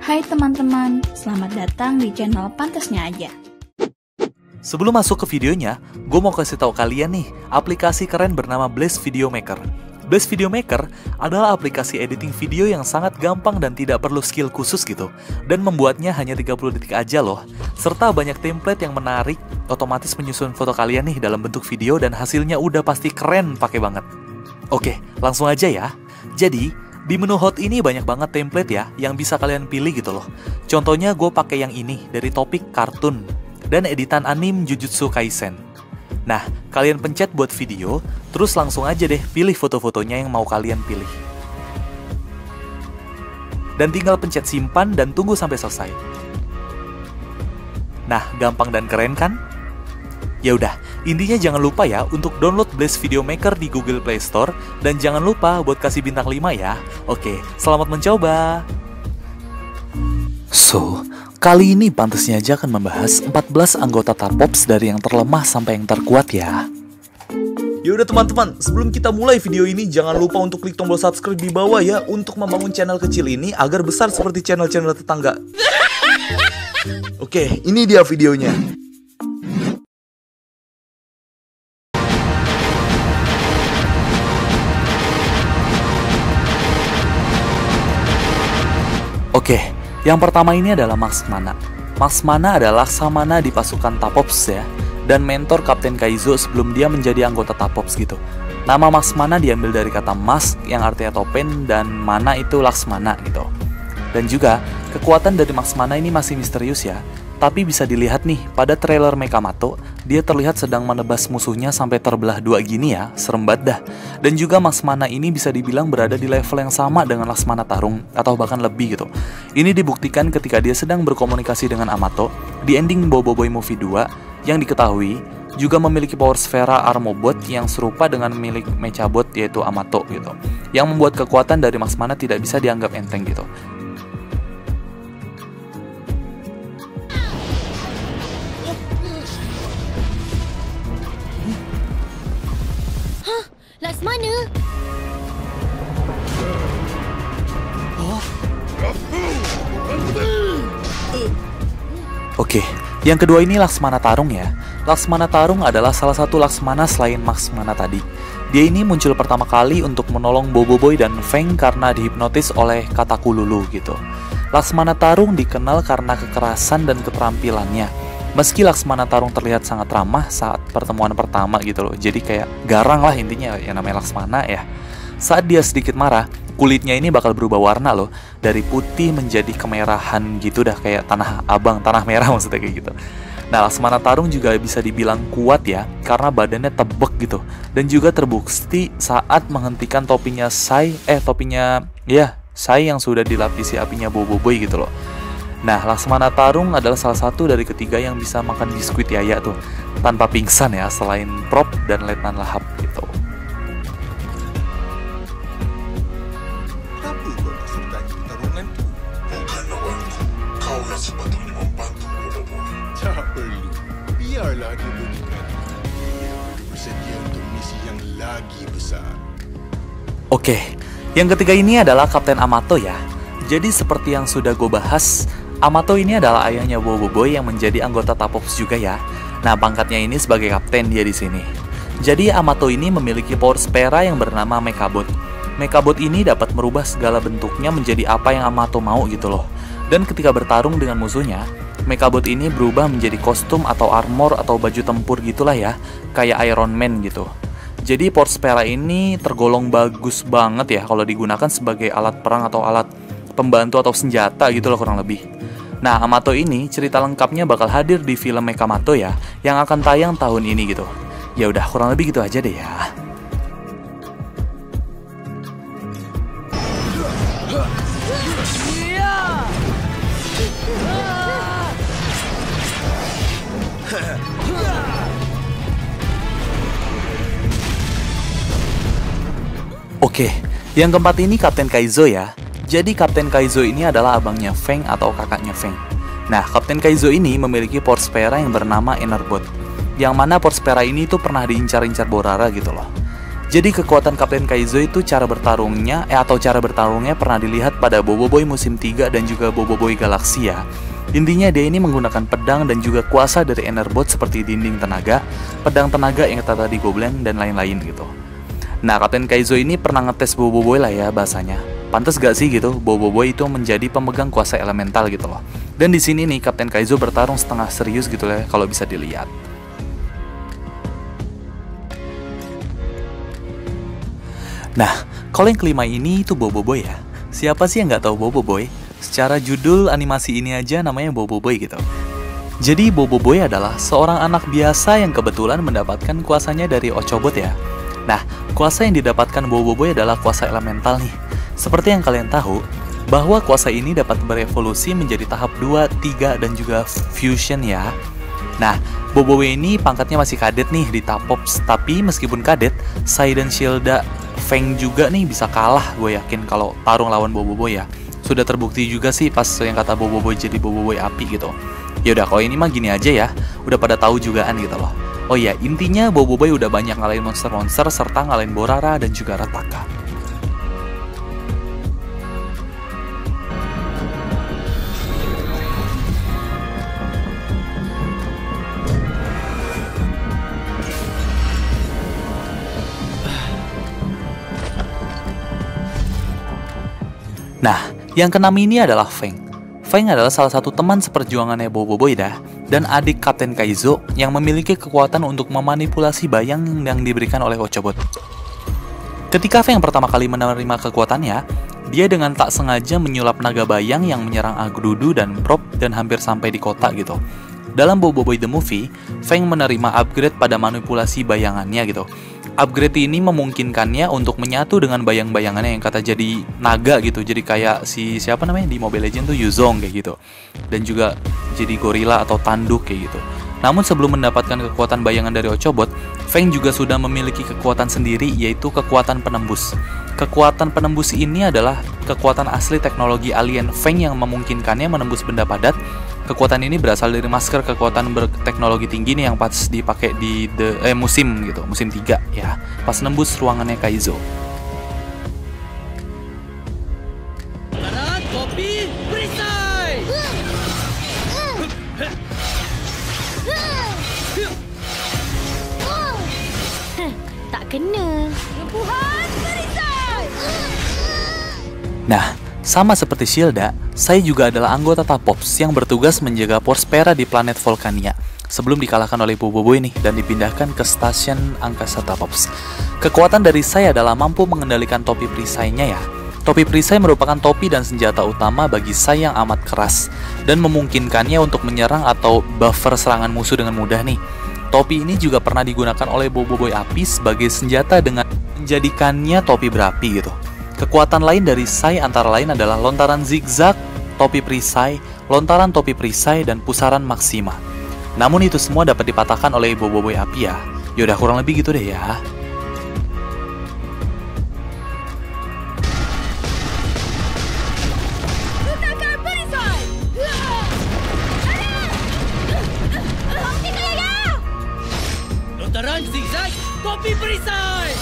Hai teman-teman, selamat datang di channel Pantasnya Aja. Sebelum masuk ke videonya, gue mau kasih tahu kalian nih, aplikasi keren bernama Blaze Video Maker. Blaze Video Maker adalah aplikasi editing video yang sangat gampang dan tidak perlu skill khusus gitu. Dan membuatnya hanya 30 detik aja loh. Serta banyak template yang menarik, otomatis menyusun foto kalian nih dalam bentuk video dan hasilnya udah pasti keren pakai banget. Oke, langsung aja ya. Jadi, di menu hot ini banyak banget template ya yang bisa kalian pilih gitu loh. Contohnya gue pakai yang ini dari topik kartun dan editan anime Jujutsu Kaisen. Nah, kalian pencet buat video, terus langsung aja deh pilih foto-fotonya yang mau kalian pilih. Dan tinggal pencet simpan dan tunggu sampai selesai. Nah, gampang dan keren kan? Ya udah, intinya jangan lupa ya untuk download Blaze Video Maker di Google Play Store dan jangan lupa buat kasih bintang 5 ya. Oke, selamat mencoba. So, kali ini Pantasnya Aja akan membahas 14 anggota Tapops dari yang terlemah sampai yang terkuat ya. Yaudah teman-teman, sebelum kita mulai video ini jangan lupa untuk klik tombol subscribe di bawah ya untuk membangun channel kecil ini agar besar seperti channel-channel tetangga. Oke, ini dia videonya. Oke, yang pertama ini adalah Max Mana. Max Mana adalah Laksamana di pasukan Tapops ya, dan mentor Kapten Kaizo sebelum dia menjadi anggota Tapops gitu. Nama Max Mana diambil dari kata mask yang artinya topeng dan mana itu Laksmana gitu. Dan juga, kekuatan dari Max Mana ini masih misterius ya. Tapi bisa dilihat nih, pada trailer Mekamato, dia terlihat sedang menebas musuhnya sampai terbelah dua gini ya, serem banget dah. Dan juga Max Mana ini bisa dibilang berada di level yang sama dengan Laksamana Tarung, atau bahkan lebih gitu. Ini dibuktikan ketika dia sedang berkomunikasi dengan Amato, di ending Boboiboy Movie 2, yang diketahui, juga memiliki power sfera Armobot yang serupa dengan milik Mechabot yaitu Amato gitu. Yang membuat kekuatan dari Max Mana tidak bisa dianggap enteng gitu. Laksamana. Oke, yang kedua ini Laksamana Tarung ya. Laksamana Tarung adalah salah satu Laksamana selain Max Mana tadi. Dia ini muncul pertama kali untuk menolong Boboiboy dan Feng karena dihipnotis oleh Katakululu gitu. Laksamana Tarung dikenal karena kekerasan dan keterampilannya. Meski Laksamana Tarung terlihat sangat ramah saat pertemuan pertama gitu loh. Jadi kayak garang lah intinya yang namanya Laksamana ya. Saat dia sedikit marah, kulitnya ini bakal berubah warna loh. Dari putih menjadi kemerahan gitu dah, kayak tanah abang, tanah merah maksudnya kayak gitu. Nah, Laksamana Tarung juga bisa dibilang kuat ya, karena badannya tebek gitu. Dan juga terbukti saat menghentikan topinya Sai yang sudah dilapisi apinya Boboiboy gitu loh. Nah, Laksamana Tarung adalah salah satu dari ketiga yang bisa makan biskuit Yaya tuh tanpa pingsan ya, selain Prop dan Letnan Lahap gitu. Kenapa kau tak sertai pertarunganku? Bukan lawanku. Kau yang sepatutnya membantu Boboiboy. Tak perlu. Biarlah dia berikan. Dia perlu bersedia untuk misi yang lagi besar. Oke, yang ketiga ini adalah Kapten Amato ya. Jadi seperti yang sudah gue bahas, Amato ini adalah ayahnya Boboiboy yang menjadi anggota Tapops juga ya. Nah, pangkatnya ini sebagai kapten dia di sini. Jadi Amato ini memiliki power sfera yang bernama Mechabot. Mechabot ini dapat merubah segala bentuknya menjadi apa yang Amato mau gitu loh. Dan ketika bertarung dengan musuhnya, Mechabot ini berubah menjadi kostum atau armor atau baju tempur gitulah ya, kayak Iron Man gitu. Jadi power sfera ini tergolong bagus banget ya kalau digunakan sebagai alat perang atau alat pembantu atau senjata gitu loh kurang lebih. Nah, Amato ini cerita lengkapnya bakal hadir di film Mekamato ya, yang akan tayang tahun ini gitu. Ya udah, kurang lebih gitu aja deh ya. Oke, yang keempat ini Kapten Kaizo ya. Jadi Kapten Kaizo ini adalah abangnya Feng atau kakaknya Feng. Nah, Kapten Kaizo ini memiliki power sfera yang bernama Enerbot, yang mana power sfera ini tuh pernah diincar-incar Borara gitu loh. Jadi kekuatan Kapten Kaizo itu cara bertarungnya pernah dilihat pada Boboiboy musim 3 dan juga Boboiboy Galaxy ya. Intinya dia ini menggunakan pedang dan juga kuasa dari Enerbot seperti dinding tenaga, pedang tenaga yang kata tadi Goblin dan lain-lain gitu. Nah, Kapten Kaizo ini pernah ngetes Boboiboy lah ya bahasanya. Pantes gak sih gitu Boboiboy itu menjadi pemegang kuasa elemental gitu loh. Dan di sini nih Kapten Kaizo bertarung setengah serius gitu lah kalau bisa dilihat. Nah, kalau yang kelima ini itu Boboiboy ya. Siapa sih yang nggak tahu Boboiboy? Secara judul animasi ini aja namanya Boboiboy gitu. Jadi Boboiboy adalah seorang anak biasa yang kebetulan mendapatkan kuasanya dari Ochobot ya. Nah, kuasa yang didapatkan Boboiboy adalah kuasa elemental nih. Seperti yang kalian tahu, bahwa kuasa ini dapat berevolusi menjadi tahap 2, 3, dan juga fusion ya. Nah, Boboiboy ini pangkatnya masih kadet nih di Tapops. Tapi meskipun kadet, Sai dan Shilda Feng juga nih bisa kalah, gue yakin kalau tarung lawan Boboiboy ya. Sudah terbukti juga sih pas yang kata Boboiboy jadi Boboiboy api gitu. Yaudah, kalau ini mah gini aja ya, udah pada tahu jugaan gitu loh. Oh iya, intinya Boboiboy udah banyak ngalahin monster-monster serta ngalahin Borara dan juga Rataka. Nah, yang keenam ini adalah Feng. Feng adalah salah satu teman seperjuangannya Boboiboy dah, dan adik Kapten Kaizo yang memiliki kekuatan untuk memanipulasi bayang yang diberikan oleh Ochobot. Ketika Feng pertama kali menerima kekuatannya, dia dengan tak sengaja menyulap naga bayang yang menyerang Agrudu dan Prop dan hampir sampai di kota gitu. Dalam Boboiboy The Movie, Feng menerima upgrade pada manipulasi bayangannya gitu. Upgrade ini memungkinkannya untuk menyatu dengan bayang-bayangannya yang kata jadi naga gitu. Jadi kayak siapa namanya di Mobile Legends tuh Yuzong kayak gitu. Dan juga jadi gorila atau tanduk kayak gitu. Namun sebelum mendapatkan kekuatan bayangan dari Ochobot, Feng juga sudah memiliki kekuatan sendiri yaitu kekuatan penembus. Kekuatan penembus ini adalah kekuatan asli teknologi alien Feng yang memungkinkannya menembus benda padat. Kekuatan ini berasal dari masker kekuatan berteknologi tinggi nih yang pas dipakai di musim 3 ya, pas nembus ruangannya Kaizo. Tak kena. Nah, sama seperti Shilda, saya juga adalah anggota Tapops yang bertugas menjaga Porspera di planet Volcania sebelum dikalahkan oleh Boboiboy nih dan dipindahkan ke stasiun angkasa Tapops. Kekuatan dari saya adalah mampu mengendalikan topi perisainya ya. Topi perisai merupakan topi dan senjata utama bagi saya yang amat keras dan memungkinkannya untuk menyerang atau buffer serangan musuh dengan mudah nih. Topi ini juga pernah digunakan oleh Boboiboy Api sebagai senjata dengan menjadikannya topi berapi gitu. Kekuatan lain dari Sai antara lain adalah lontaran zigzag, topi perisai, lontaran topi perisai, dan pusaran maksima. Namun itu semua dapat dipatahkan oleh Boboiboy Api ya. Yaudah kurang lebih gitu deh ya. Lontaran zigzag, topi perisai.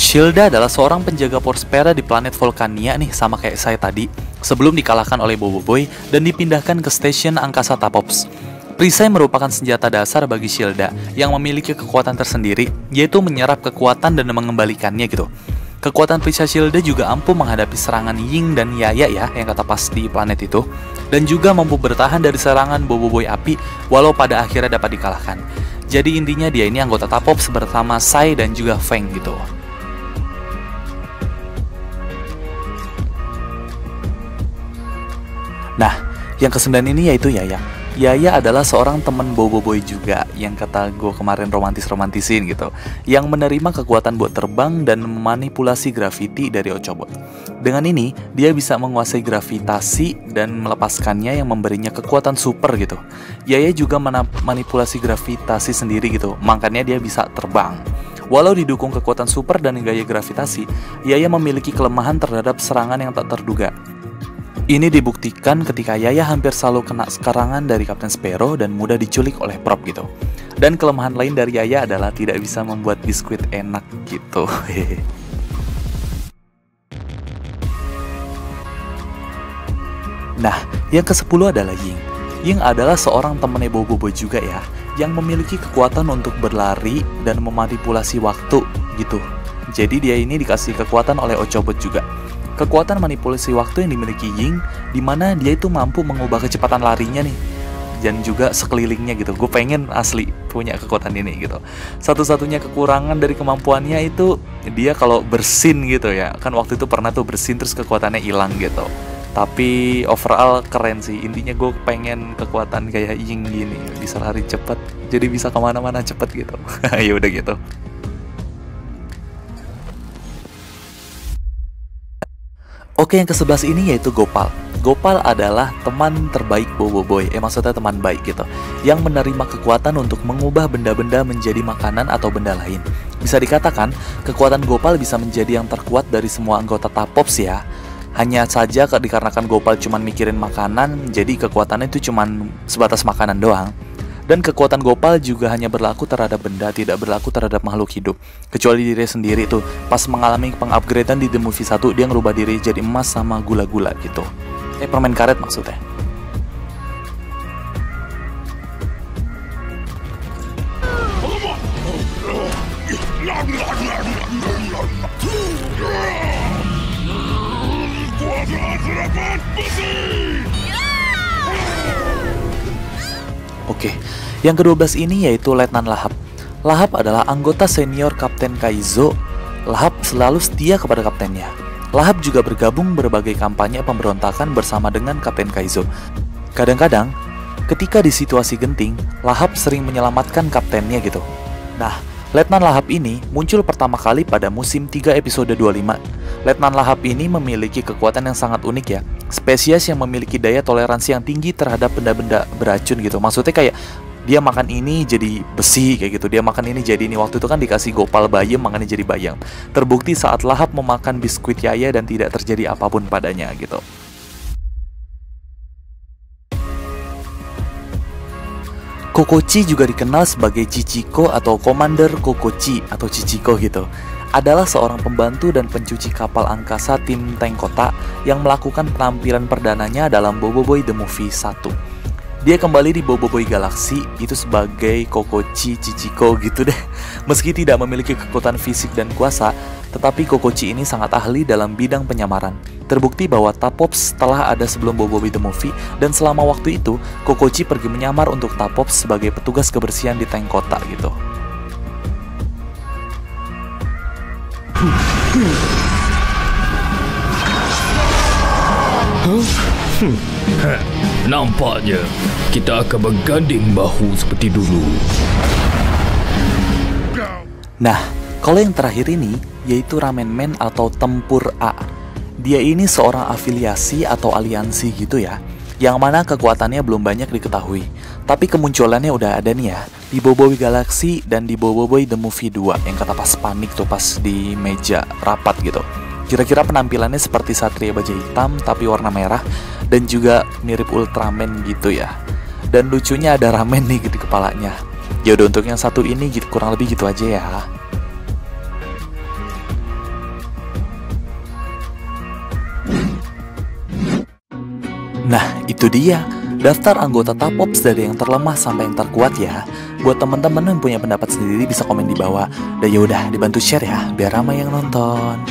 Shilda adalah seorang penjaga Porspera di planet Volcania nih, sama kayak saya tadi, sebelum dikalahkan oleh Boboiboy dan dipindahkan ke stasiun angkasa Tapops. Perisai merupakan senjata dasar bagi Shilda yang memiliki kekuatan tersendiri, yaitu menyerap kekuatan dan mengembalikannya gitu. Kekuatan perisai Shilda juga ampuh menghadapi serangan Ying dan Yaya ya, yang kata pas di planet itu, dan juga mampu bertahan dari serangan Boboiboy Api walau pada akhirnya dapat dikalahkan. Jadi intinya dia ini anggota Tapops bersama Sai dan juga Feng gitu. Nah, yang kesembilan ini yaitu Yaya. Yaya adalah seorang teman Boboiboy juga yang kata gue kemarin romantisin gitu, yang menerima kekuatan buat terbang dan memanipulasi graviti dari Ochobot. Dengan ini, dia bisa menguasai gravitasi dan melepaskannya yang memberinya kekuatan super gitu. Yaya juga manipulasi gravitasi sendiri gitu, makanya dia bisa terbang. Walau didukung kekuatan super dan gaya gravitasi, Yaya memiliki kelemahan terhadap serangan yang tak terduga. Ini dibuktikan ketika Yaya hampir selalu kena serangan dari Kapten Sparrow dan mudah diculik oleh Prop gitu. Dan kelemahan lain dari Yaya adalah tidak bisa membuat biskuit enak gitu. Nah, yang ke-10 adalah Ying. Ying adalah seorang temannya Boboiboy juga ya, yang memiliki kekuatan untuk berlari dan memanipulasi waktu gitu. Jadi dia ini dikasih kekuatan oleh Ochobot juga. Kekuatan manipulasi waktu yang dimiliki Ying, dimana dia itu mampu mengubah kecepatan larinya nih, dan juga sekelilingnya gitu. Gue pengen asli punya kekuatan ini gitu. Satu-satunya kekurangan dari kemampuannya itu dia kalau bersin gitu ya. Kan waktu itu pernah tuh bersin terus kekuatannya hilang gitu. Tapi overall keren sih. Intinya gue pengen kekuatan kayak Ying gini, bisa lari cepet, jadi bisa kemana-mana cepet gitu. Ya udah gitu. Oke, yang ke-11 ini yaitu Gopal. Gopal adalah teman terbaik Boboiboy, maksudnya teman baik gitu, yang menerima kekuatan untuk mengubah benda-benda menjadi makanan atau benda lain. Bisa dikatakan, kekuatan Gopal bisa menjadi yang terkuat dari semua anggota Tapops ya. Hanya saja dikarenakan Gopal cuman mikirin makanan, jadi kekuatannya itu cuman sebatas makanan doang. Dan kekuatan Gopal juga hanya berlaku terhadap benda, tidak berlaku terhadap makhluk hidup. Kecuali diri sendiri tuh, pas mengalami pengupgradean di The Movie 1, dia ngerubah diri jadi emas sama gula-gula gitu. Permen karet maksudnya. Oke, yang ke-12 ini yaitu Letnan Lahap. Lahap adalah anggota senior Kapten Kaizo. Lahap selalu setia kepada kaptennya. Lahap juga bergabung berbagai kampanye pemberontakan bersama dengan Kapten Kaizo. Kadang-kadang, ketika di situasi genting, Lahap sering menyelamatkan kaptennya gitu. Nah, Letnan Lahap ini muncul pertama kali pada musim 3 episode 25. Letnan Lahap ini memiliki kekuatan yang sangat unik ya. Spesies yang memiliki daya toleransi yang tinggi terhadap benda-benda beracun gitu. Maksudnya kayak dia makan ini jadi besi kayak gitu. Dia makan ini jadi ini. Waktu itu kan dikasih Gopal bayam, makannya jadi bayam. Terbukti saat Lahap memakan biskuit Yaya dan tidak terjadi apapun padanya gitu. Kokochi juga dikenal sebagai Chichiko atau Commander Kokochi atau Chichiko gitu. Adalah seorang pembantu dan pencuci kapal angkasa tim tank kota yang melakukan penampilan perdananya dalam Boboiboy The Movie 1. Dia kembali di Boboiboy Galaxy itu sebagai Kokochi Chichiko gitu deh. Meski tidak memiliki kekuatan fisik dan kuasa, tetapi Kokochi ini sangat ahli dalam bidang penyamaran. Terbukti bahwa Tapops telah ada sebelum Boboiboy The Movie, dan selama waktu itu Kokochi pergi menyamar untuk Tapops sebagai petugas kebersihan di tank kota gitu. Nampaknya kita akan berganding bahu seperti dulu. Nah, kalau yang terakhir ini yaitu Ramen Man atau Tempur A. Dia ini seorang afiliasi atau aliansi gitu ya, yang mana kekuatannya belum banyak diketahui. Tapi kemunculannya udah ada nih ya, di Boboiboy Galaxy dan di Boboiboy The Movie 2 yang kata pas panik tuh pas di meja rapat gitu. Kira-kira penampilannya seperti Satria Baja Hitam tapi warna merah dan juga mirip Ultraman gitu ya. Dan lucunya ada ramen nih di kepalanya. Ya udah, untuk yang satu ini gitu, kurang lebih gitu aja ya. Nah, itu dia daftar anggota Tapops dari yang terlemah sampai yang terkuat ya. Buat teman-teman yang punya pendapat sendiri bisa komen di bawah. Dan yaudah, dibantu share ya, biar ramai yang nonton.